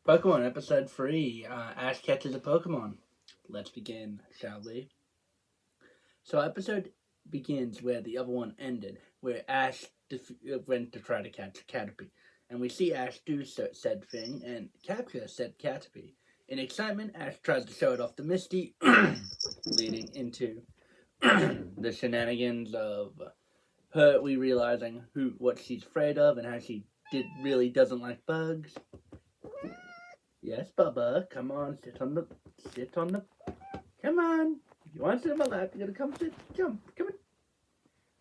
Pokemon Episode 3 Ash catches a Pokemon. Let's begin, shall we? So, episode begins where the other one ended, where Ash went to try to catch Caterpie. And we see Ash do said thing and capture said Caterpie. In excitement, Ash tries to show it off to Misty, leading into the shenanigans of her realizing what she's afraid of and how she really doesn't like bugs. Yes, Bubba, come on, sit on the, come on. If you want to sit on my lap, you gotta come sit, come on.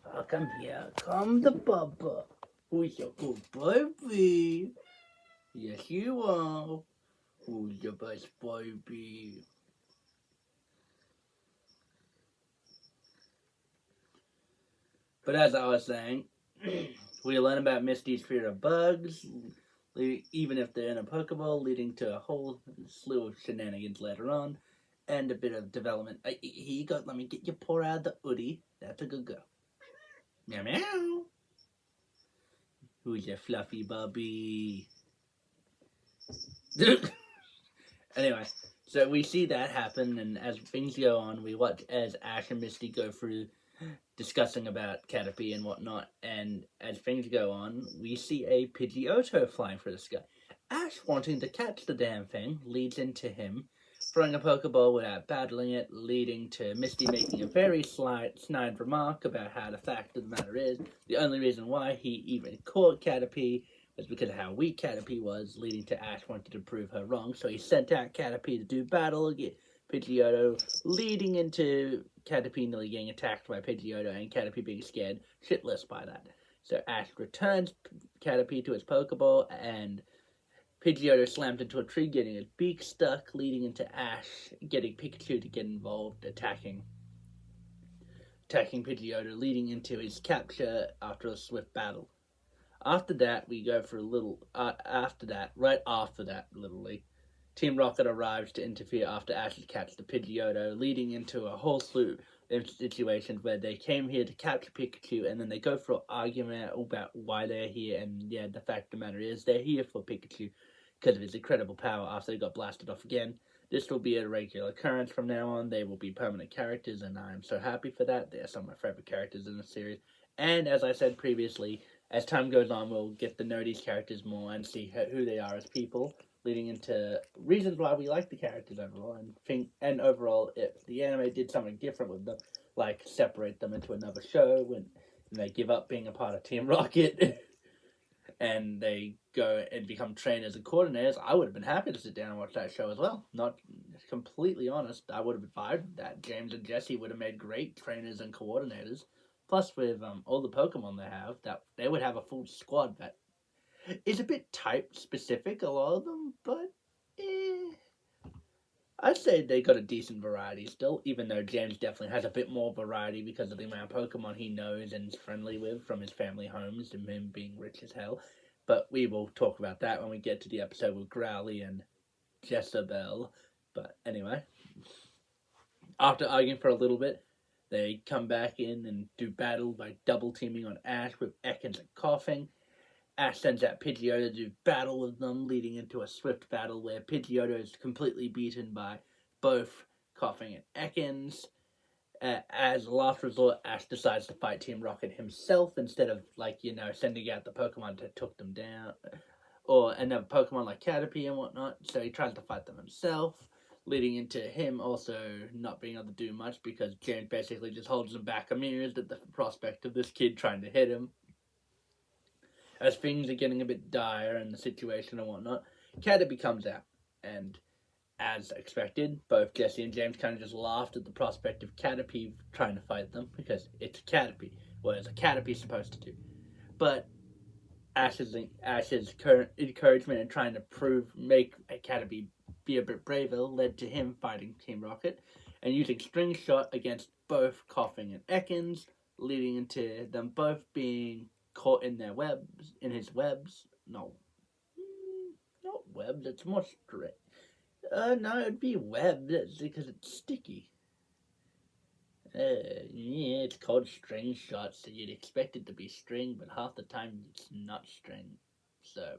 Oh, come here, come the Bubba. Who's your good baby? Yes, you are. Who's your best baby? But as I was saying, we learn about Misty's fear of bugs, even if they're in a Pokeball, leading to a whole slew of shenanigans later on, and a bit of development. Here you go, let me get your paw out of the hoodie. That's a good girl. Meow meow. Who's your fluffy bubby? Anyway, so we see that happen, and as things go on, we watch as Ash and Misty go through discussing about Caterpie and whatnot, and as things go on, we see a Pidgeotto flying through the sky. Ash wanting to catch the damn thing leads into him throwing a Pokeball without battling it, leading to Misty making a very snide remark about how the fact of the matter is the only reason why he even caught Caterpie was because of how weak Caterpie was, leading to Ash wanting to prove her wrong, so he sent out Caterpie to do battle against Pidgeotto, leading into Caterpie nearly getting attacked by Pidgeotto and Caterpie being scared shitless by that. So Ash returns Caterpie to his Pokeball, and Pidgeotto slams into a tree, getting his beak stuck, leading into Ash getting Pikachu to get involved, attacking Pidgeotto, leading into his capture after a swift battle. After that, we go for a little. Right after that, literally, Team Rocket arrives to interfere after Ash's catch the Pidgeotto, leading into a whole slew of situations where they came here to capture Pikachu, and then they go for an argument about why they're here. And yeah, the fact of the matter is, they're here for Pikachu because of his incredible power after they got blasted off again. This will be a regular occurrence from now on. They will be permanent characters, and I am so happy for that. They are some of my favorite characters in the series. And as I said previously, as time goes on, we'll get to know these characters more and see who they are as people, leading into reasons why we like the characters overall, and overall, if the anime did something different with them, like separate them into another show when they give up being a part of Team Rocket and they go and become trainers and coordinators, I would have been happy to sit down and watch that show as well. Not completely honest, I would have vibed that. James and Jesse would have made great trainers and coordinators. Plus, with all the Pokemon they have, that they would have a full squad that is a bit type specific, a lot of them, but I'd say they got a decent variety still, even though James definitely has a bit more variety because of the amount of Pokemon he knows and is friendly with from his family homes and him being rich as hell. But we will talk about that when we get to the episode with Growly and Jezebel. But anyway, after arguing for a little bit, they come back in and do battle by double teaming on Ash with Ekans and Coughing. Ash sends out Pidgeotto to do battle with them, leading into a swift battle where Pidgeotto is completely beaten by both Coughing and Ekans. As a last resort, Ash decides to fight Team Rocket himself instead of, sending out the Pokemon to took them down. Or another Pokemon like Caterpie and whatnot. So he tries to fight them himself, leading into him also not being able to do much because James basically just holds him back, amused at the prospect of this kid trying to hit him. As things are getting a bit dire in the situation and whatnot, Caterpie comes out, and as expected, both Jesse and James kind of just laughed at the prospect of Caterpie trying to fight them because it's a Caterpie. What is a Caterpie supposed to do? But Ash's current encouragement and trying to make a Caterpie be a bit braver led to him fighting Team Rocket and using String Shot against both Coughing and Ekans, leading into them both being caught in his webs. No, not webs. It's more straight. No, it'd be webs because it's sticky. Yeah, it's called string shot, so you'd expect it to be string, but half the time it's not string. So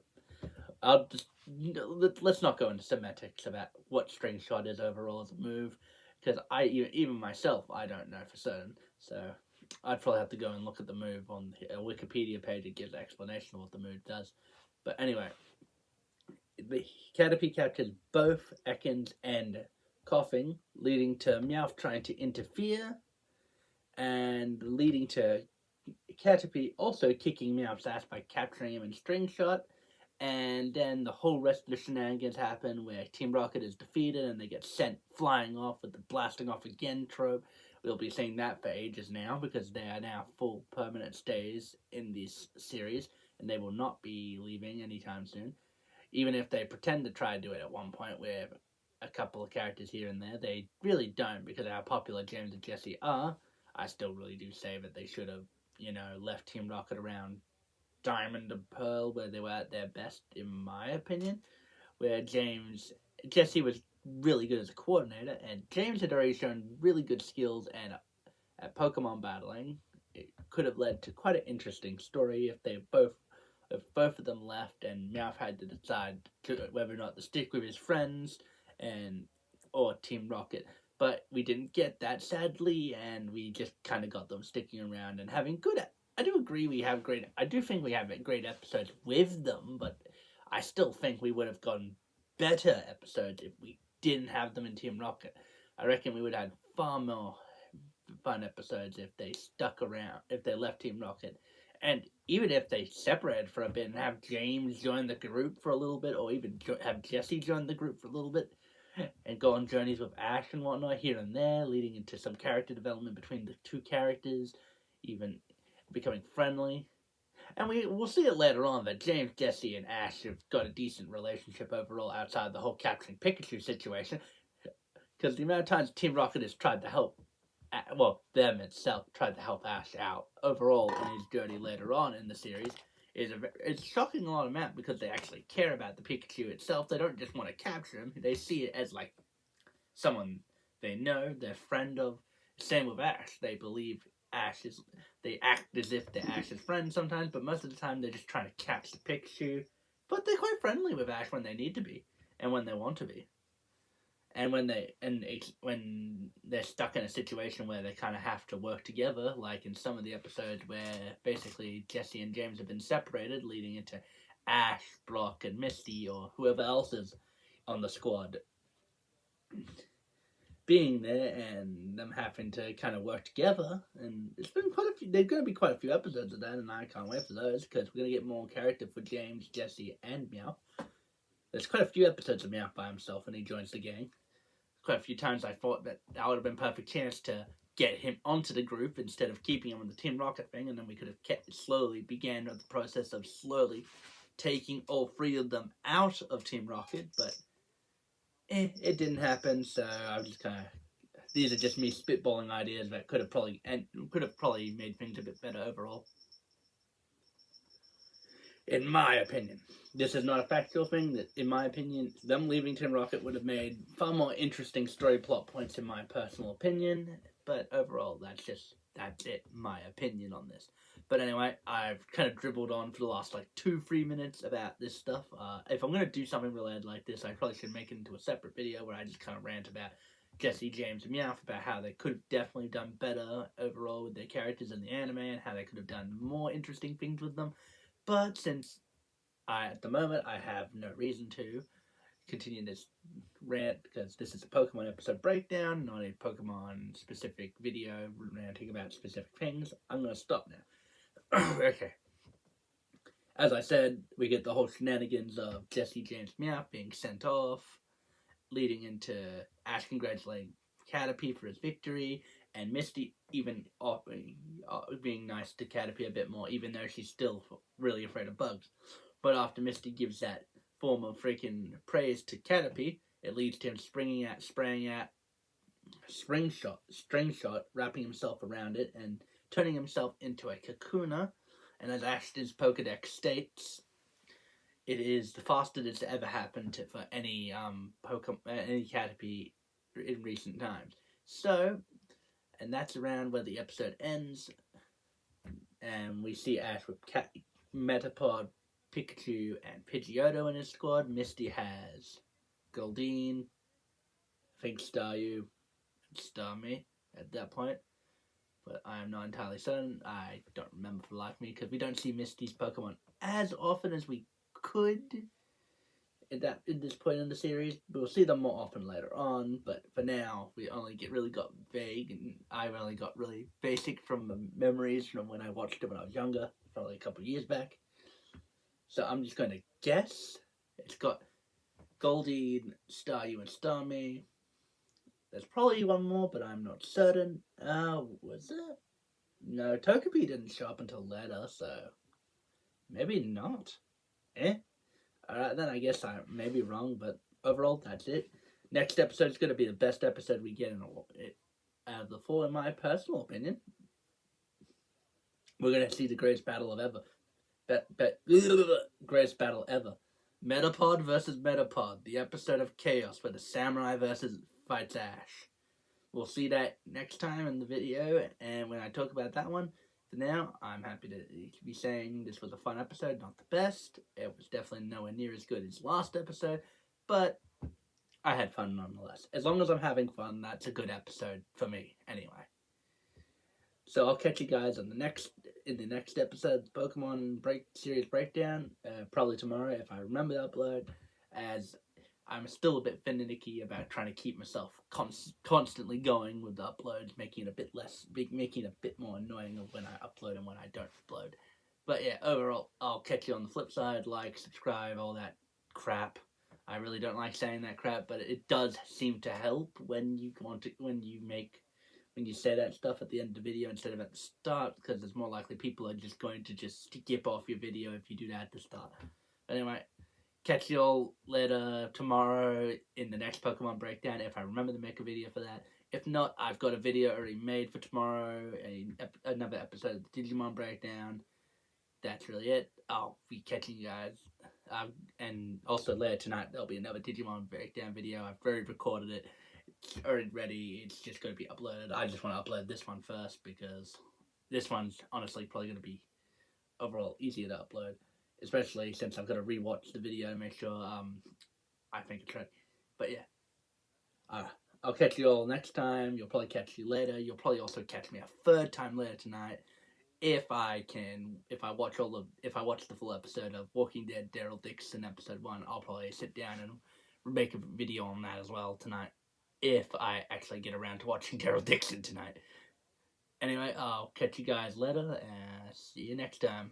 I'll just let's not go into semantics about what string shot is overall as a move, because even myself I don't know for certain. So I'd probably have to go and look at the move on a Wikipedia page. It gives an explanation of what the move does. But anyway, the Caterpie captures both Ekans and Coughing, leading to Meowth trying to interfere, and leading to Caterpie also kicking Meowth's ass by capturing him in string shot. And then the whole rest of the shenanigans happen where Team Rocket is defeated and they get sent flying off with the blasting off again trope. We'll be seeing that for ages now because they are now full permanent stays in this series and they will not be leaving anytime soon. Even if they pretend to try to do it at one point where a couple of characters here and there, they really don't because of how popular James and Jesse are. I still really do say that they should have, left Team Rocket around Diamond and Pearl where they were at their best, in my opinion. Where Jesse was really good as a coordinator, and James had already shown really good skills and at Pokemon battling. It could have led to quite an interesting story if both of them left, and Meowth had to decide whether or not to stick with his friends or Team Rocket. But we didn't get that, sadly, and we just kind of got them sticking around and having good. I do agree I do think we have great episodes with them, but I still think we would have gotten better episodes if we didn't have them in Team Rocket. I reckon we would have had far more fun episodes if they stuck around, if they left Team Rocket. And even if they separated for a bit and have James join the group for a little bit, or even have Jesse join the group for a little bit, and go on journeys with Ash and whatnot here and there, leading into some character development between the two characters, even becoming friendly. And we'll see it later on that James, Jesse, and Ash have got a decent relationship overall outside the whole capturing Pikachu situation. Because the amount of times Team Rocket has tried to help, them itself tried to help Ash out overall in his journey later on in the series it's shocking a lot amount because they actually care about the Pikachu itself. They don't just want to capture him. They see it as like someone they know, their friend of. Same with Ash. They believe they act as if they're Ash's friend sometimes, but most of the time they're just trying to catch the Pikachu. But they're quite friendly with Ash when they need to be, and when they want to be. And when they're stuck in a situation where they kind of have to work together, like in some of the episodes where basically Jesse and James have been separated, leading into Ash, Brock, and Misty, or whoever else is on the squad being there and them having to kind of work together. And it's been quite a few. There's going to be quite a few episodes of that, and I can't wait for those because we're going to get more character for James, Jesse, and Meowth. There's quite a few episodes of Meowth by himself when he joins the gang. Quite a few times I thought that would have been a perfect chance to get him onto the group instead of keeping him on the Team Rocket thing, and then we could have began the process of slowly taking all three of them out of Team Rocket, but it didn't happen, so I was just kind of... These are just me spitballing ideas that could have probably made things a bit better overall. In my opinion. This is not a factual thing. That, in my opinion, them leaving Team Rocket would have made far more interesting story plot points in my personal opinion. But overall, that's it, my opinion on this. But anyway, I've kind of dribbled on for the last 2-3 minutes about this stuff. If I'm going to do something related like this, I probably should make it into a separate video where I just kind of rant about Jesse, James, and Meowth about how they could have definitely done better overall with their characters in the anime and how they could have done more interesting things with them. But since at the moment I have no reason to continue this rant because this is a Pokemon episode breakdown, not a Pokemon specific video ranting about specific things, I'm going to stop now. Okay. As I said, we get the whole shenanigans of Jesse, James, Meowth being sent off, leading into Ash congratulating Caterpie for his victory, and Misty even being nice to Caterpie a bit more, even though she's still really afraid of bugs. But after Misty gives that form of freaking praise to Caterpie, it leads to him spraying out string shot, wrapping himself around it and turning himself into a Kakuna. And as Ashton's Pokedex states, it is the fastest it's ever happened for any any Caterpie in recent times. So, and that's around where the episode ends, and we see Ash with Metapod Pikachu and Pidgeotto in his squad. Misty has Goldeen, I think Staryu, and Starmie at that point. But I am not entirely certain. I don't remember for the life of me because we don't see Misty's Pokemon as often as we could at this point in the series. We'll see them more often later on, but for now, we only really got vague, and I've only got really basic from the memories from when I watched it when I was younger, probably a couple of years back. So I'm just going to guess. It's got Goldeen, Staryu, and Starmie. There's probably one more, but I'm not certain. Was it? No, Togepi didn't show up until later, so maybe not. Alright, then I guess I may be wrong, but overall, that's it. Next episode is going to be the best episode we get out of the four, in my personal opinion. We're going to see the greatest battle of ever. Greatest battle ever. Metapod versus Metapod, the episode of Chaos where the samurai fights Ash. We'll see that next time in the video, and when I talk about that one. For now, I'm happy to be saying this was a fun episode, not the best. It was definitely nowhere near as good as last episode, but I had fun nonetheless. As long as I'm having fun, that's a good episode for me, anyway. So I'll catch you guys in the next episode, Pokemon series breakdown, probably tomorrow if I remember to upload, as I'm still a bit finicky about trying to keep myself constantly going with the uploads, making it a bit more annoying of when I upload and when I don't upload. But yeah, overall, I'll catch you on the flip side. Like, subscribe, all that crap. I really don't like saying that crap, but it does seem to help when you say that stuff at the end of the video instead of at the start, because it's more likely people are just going to just skip off your video if you do that at the start. Anyway, catch you all later tomorrow in the next Pokemon breakdown if I remember to make a video for that. If not, I've got a video already made for tomorrow, another episode of the Digimon breakdown. That's really it. I'll be catching you guys. And also later tonight, there'll be another Digimon breakdown video. I've already recorded it. It's already ready. It's just going to be uploaded. I just want to upload this one first because this one's honestly probably going to be overall easier to upload, especially since I've got to rewatch the video and make sure I think it's right. But yeah, I'll catch you all next time. You'll probably catch you later. You'll probably also catch me a third time later tonight if I watch the full episode of Walking Dead Daryl Dixon episode 1. I'll probably sit down and make a video on that as well tonight, if I actually get around to watching Daryl Dixon tonight. Anyway, I'll catch you guys later, and see you next time.